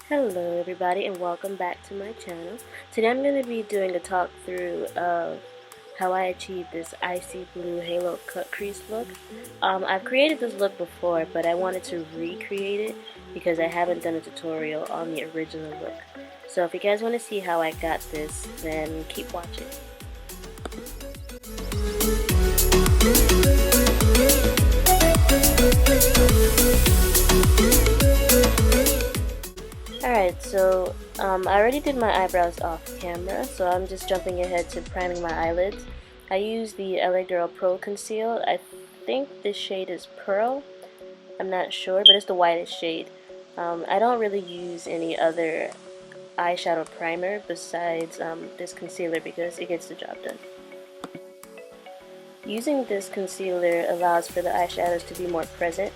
Hello everybody and welcome back to my channel. Today I'm going to be doing a talk through of how I achieved this icy blue halo cut crease look. I've created this look before, but I wanted to recreate it because I haven't done a tutorial on the original look. So if you guys want to see how I got this, then keep watching. Alright, so I already did my eyebrows off camera, so I'm just jumping ahead to priming my eyelids. I use the Girl Pro Conceal. I think this shade is Pearl. I'm not sure, but it's the whitest shade. I don't really use any other eyeshadow primer besides this concealer because it gets the job done. Using this concealer allows for the eyeshadows to be more present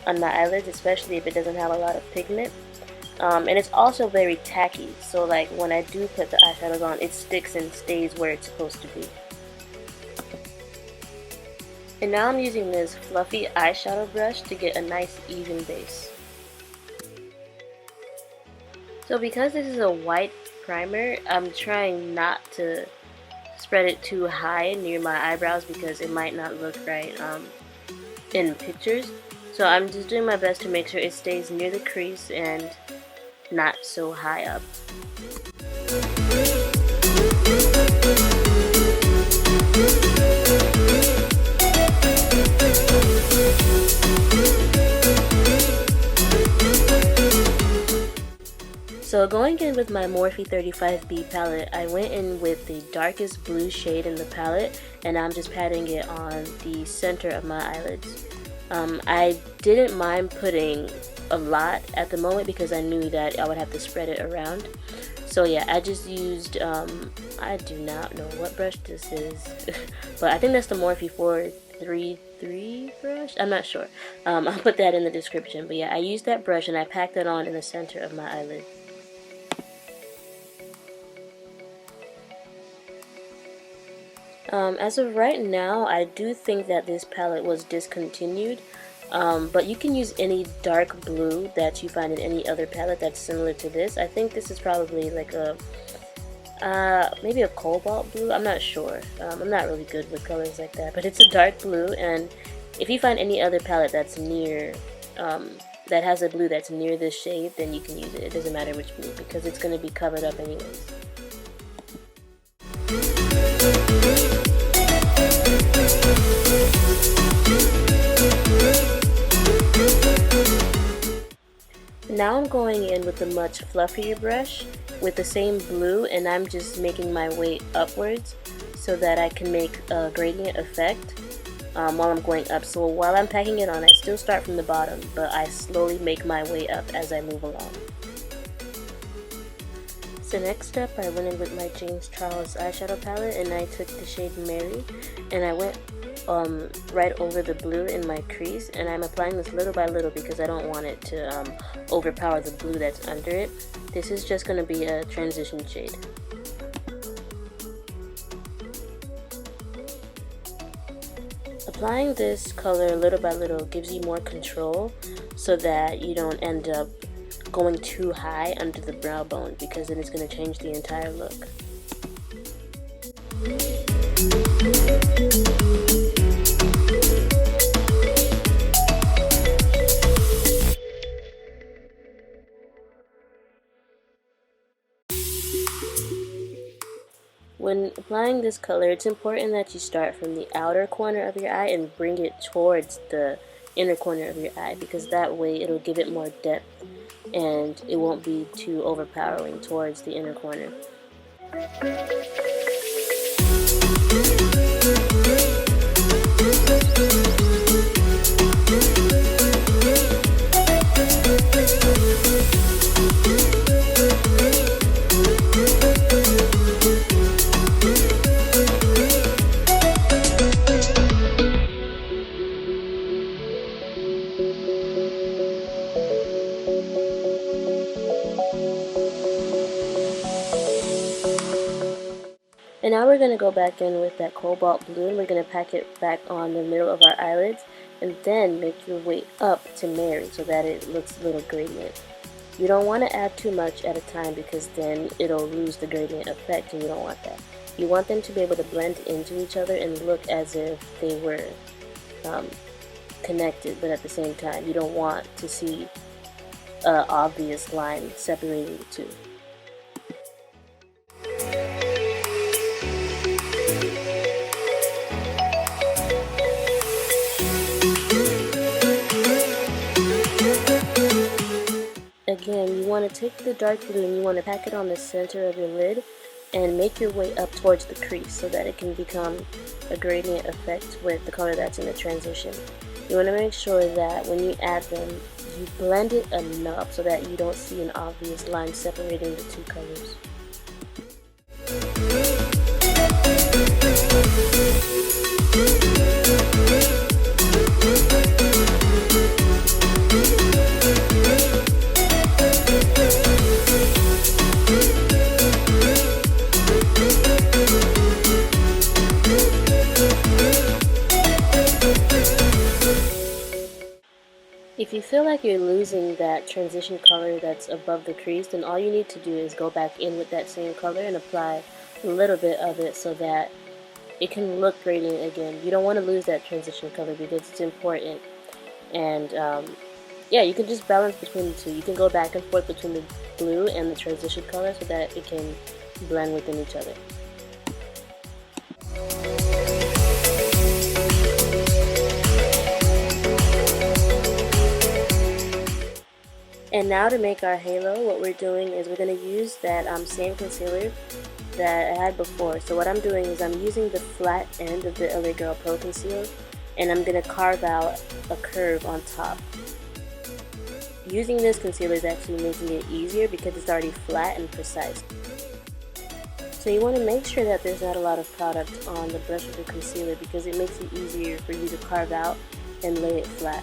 on my eyelids, especially if it doesn't have a lot of pigment. And it's also very tacky, so like when I do put the eyeshadows on, it sticks and stays where it's supposed to be. And now I'm using this fluffy eyeshadow brush to get a nice even base. So because this is a white primer, I'm trying not to spread it too high near my eyebrows because it might not look right in pictures. So I'm just doing my best to make sure it stays near the crease and not so high up. So going in with my Morphe 35B palette, I went in with the darkest blue shade in the palette, and I'm just patting it on the center of my eyelids. I didn't mind putting a lot at the moment because I knew that I would have to spread it around. So yeah, I just used, I do not know what brush this is, but I think that's the Morphe 433 brush. I'm not sure. I'll put that in the description. But yeah, I used that brush and I packed it on in the center of my eyelid. As of right now, I do think that this palette was discontinued, but you can use any dark blue that you find in any other palette that's similar to this. I think this is probably like a, maybe a cobalt blue, I'm not sure. I'm not really good with colors like that, but it's a dark blue, and if you find any other palette that's near, that has a blue that's near this shade, then you can use it. It doesn't matter which blue because it's going to be covered up anyways. Now I'm going in with a much fluffier brush with the same blue, and I'm just making my way upwards so that I can make a gradient effect while I'm going up. So while I'm packing it on, I still start from the bottom, but I slowly make my way up as I move along. So next up, I went in with my James Charles eyeshadow palette, and I took the shade Mercier, and I went right over the blue in my crease, and I'm applying this little by little because I don't want it to overpower the blue that's under it. This is just going to be a transition shade. Applying this color little by little gives you more control so that you don't end up going too high under the brow bone, because then it's going to change the entire look. When applying this color, it's important that you start from the outer corner of your eye and bring it towards the inner corner of your eye, because that way it'll give it more depth and it won't be too overpowering towards the inner corner. And now we're going to go back in with that cobalt blue, and we're going to pack it back on the middle of our eyelids, and then make your way up to Mercier so that it looks a little gradient. You don't want to add too much at a time because then it'll lose the gradient effect, and you don't want that. You want them to be able to blend into each other and look as if they were connected, but at the same time you don't want to see an obvious line separating the two. Again, you want to take the dark blue and you want to pack it on the center of your lid and make your way up towards the crease so that it can become a gradient effect with the color that's in the transition. You want to make sure that when you add them, you blend it enough so that you don't see an obvious line separating the two colors. If you feel like you're losing that transition color that's above the crease, then all you need to do is go back in with that same color and apply a little bit of it so that it can look gradient again. You don't want to lose that transition color because it's important. And yeah, you can just balance between the two. You can go back and forth between the blue and the transition color so that it can blend within each other. And now to make our halo, what we're doing is we're going to use that same concealer that I had before. So what I'm doing is I'm using the flat end of the LA Girl Pro Conceal, and I'm going to carve out a curve on top. Using this concealer is actually making it easier because it's already flat and precise. So you want to make sure that there's not a lot of product on the brush of the concealer because it makes it easier for you to carve out and lay it flat.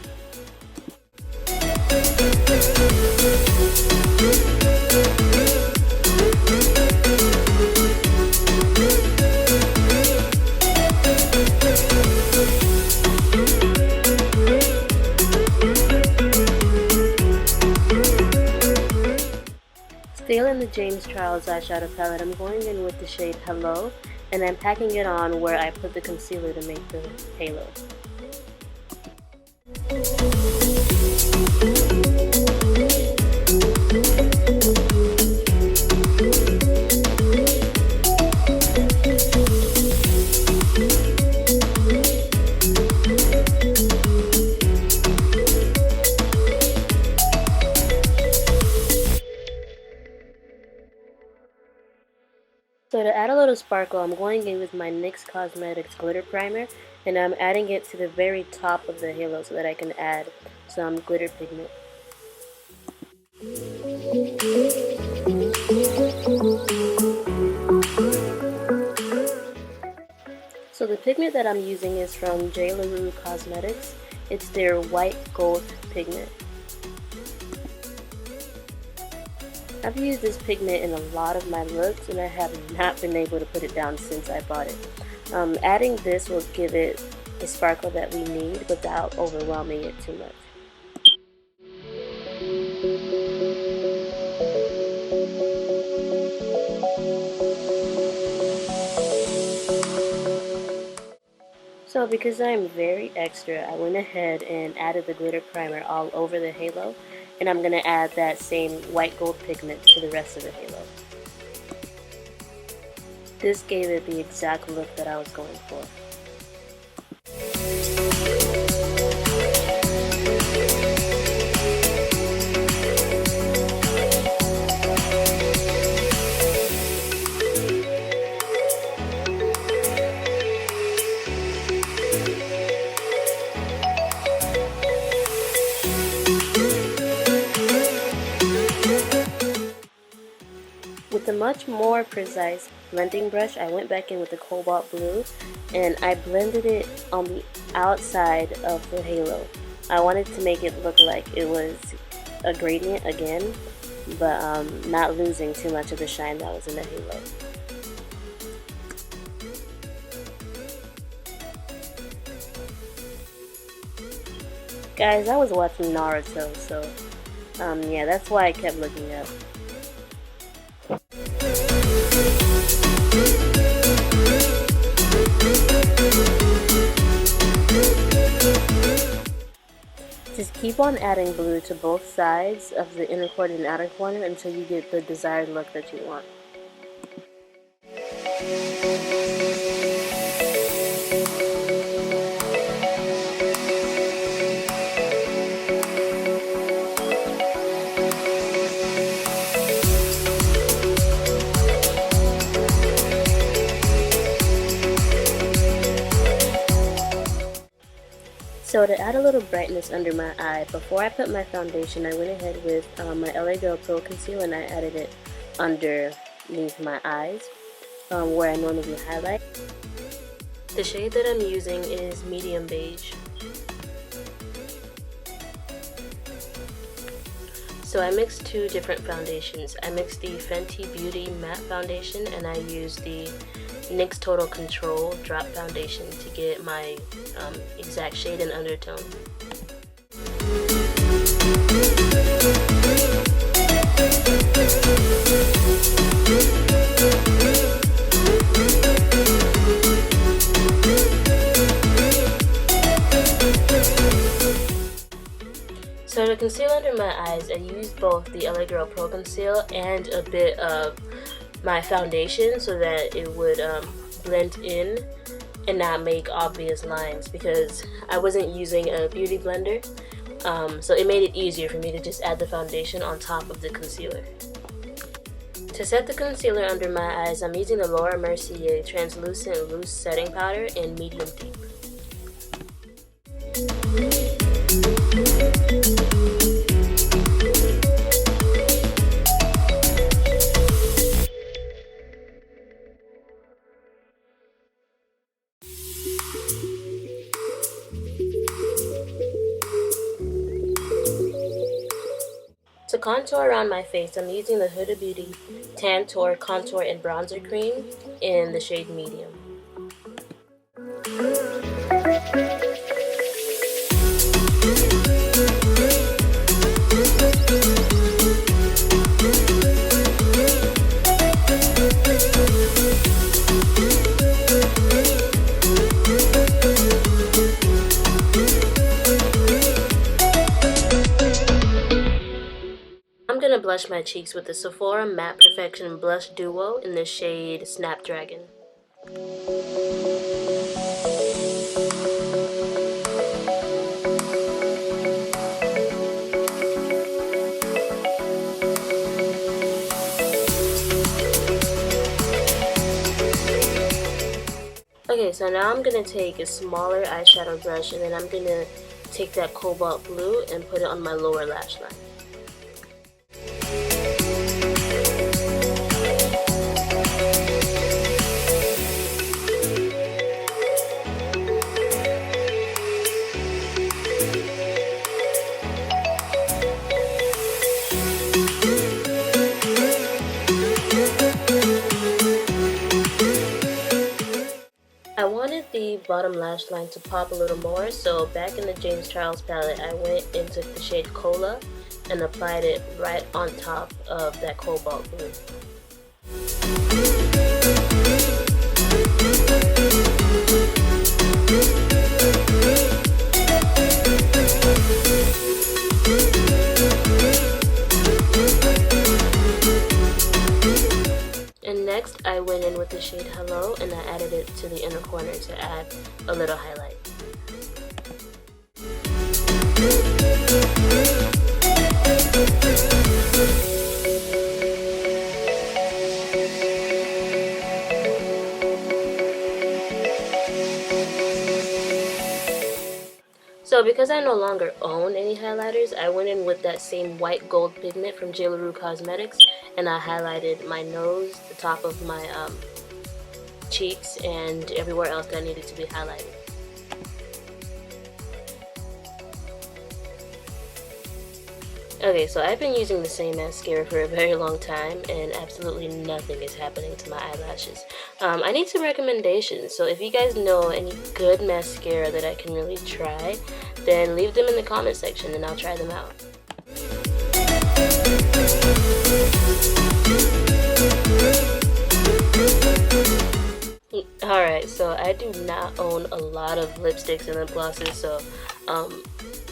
Still in the James Charles eyeshadow palette, I'm going in with the shade Hello, and I'm packing it on where I put the concealer to make the halo. So to add a little sparkle, I'm going in with my NYX Cosmetics glitter primer, and I'm adding it to the very top of the halo so that I can add some glitter pigment. So the pigment that I'm using is from JLarue Cosmetics. It's their white gold pigment. I've used this pigment in a lot of my looks and I have not been able to put it down since I bought it. Adding this will give it the sparkle that we need without overwhelming it too much. So because I'm very extra, I went ahead and added the glitter primer all over the halo. And I'm going to add that same white gold pigment to the rest of the halo. This gave it the exact look that I was going for. With a much more precise blending brush, I went back in with the cobalt blue and I blended it on the outside of the halo. I wanted to make it look like it was a gradient again, but not losing too much of the shine that was in the halo. Guys, I was watching Naruto, so Yeah, that's why I kept looking up. Just keep on adding blue to both sides of the inner corner and outer corner until you get the desired look that you want. So to add a little brightness under my eye, before I put my foundation, I went ahead with my LA Girl Pro Conceal and I added it underneath my eyes, where I normally highlight. The shade that I'm using is medium beige. So I mixed two different foundations. I mixed the Fenty Beauty Matte Foundation and I used the NYX Total Control Drop Foundation to get my exact shade and undertone. So to conceal under my eyes, I used both the LA Girl Pro Conceal and a bit of my foundation so that it would blend in and not make obvious lines, because I wasn't using a beauty blender, so it made it easier for me to just add the foundation on top of the concealer. To set the concealer under my eyes, I'm using the Laura Mercier Translucent Loose Setting Powder in Medium Deep. To contour around my face, I'm using the Huda Beauty Tantour Contour and Bronzer Cream in the shade Medium. I'm going to blush my cheeks with the Sephora Matte Perfection Blush Duo in the shade Snapdragon. Okay, so now I'm going to take a smaller eyeshadow brush and then I'm going to take that cobalt blue and put it on my lower lash line. I wanted the bottom lash line to pop a little more, so back in the James Charles palette, I went and took the shade Cola and applied it right on top of that cobalt blue. And next I went in with the shade Hello and I added it to the inner corner to add a little highlight. So because I no longer own any highlighters, I went in with that same white gold pigment from JLarue Cosmetics and I highlighted my nose, the top of my cheeks, and everywhere else that needed to be highlighted. Okay, so I've been using the same mascara for a very long time and absolutely nothing is happening to my eyelashes. I need some recommendations, so if you guys know any good mascara that I can really try, then leave them in the comment section and I'll try them out. Alright, so I do not own a lot of lipsticks and lip glosses, so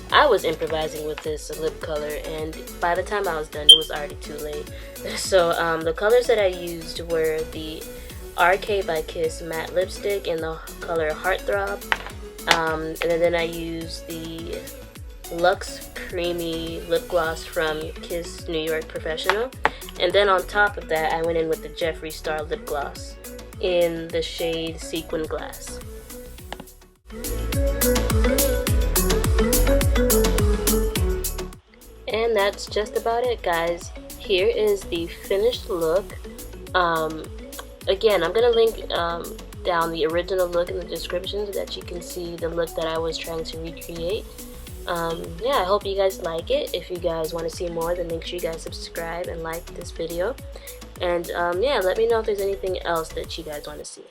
I was improvising with this lip color, and by the time I was done, it was already too late. So the colors that I used were the RK by Kiss matte lipstick in the color Heartthrob, and then I used the Luxe Creamy lip gloss from Kiss New York Professional, and then on top of that I went in with the Jeffree Star lip gloss in the shade Sequin Glass. And that's just about it, guys. Here is the finished look. Again, I'm gonna link down the original look in the description so that you can see the look that I was trying to recreate. Yeah, I hope you guys like it. If you guys want to see more, then make sure you guys subscribe and like this video. And yeah, let me know if there's anything else that you guys want to see.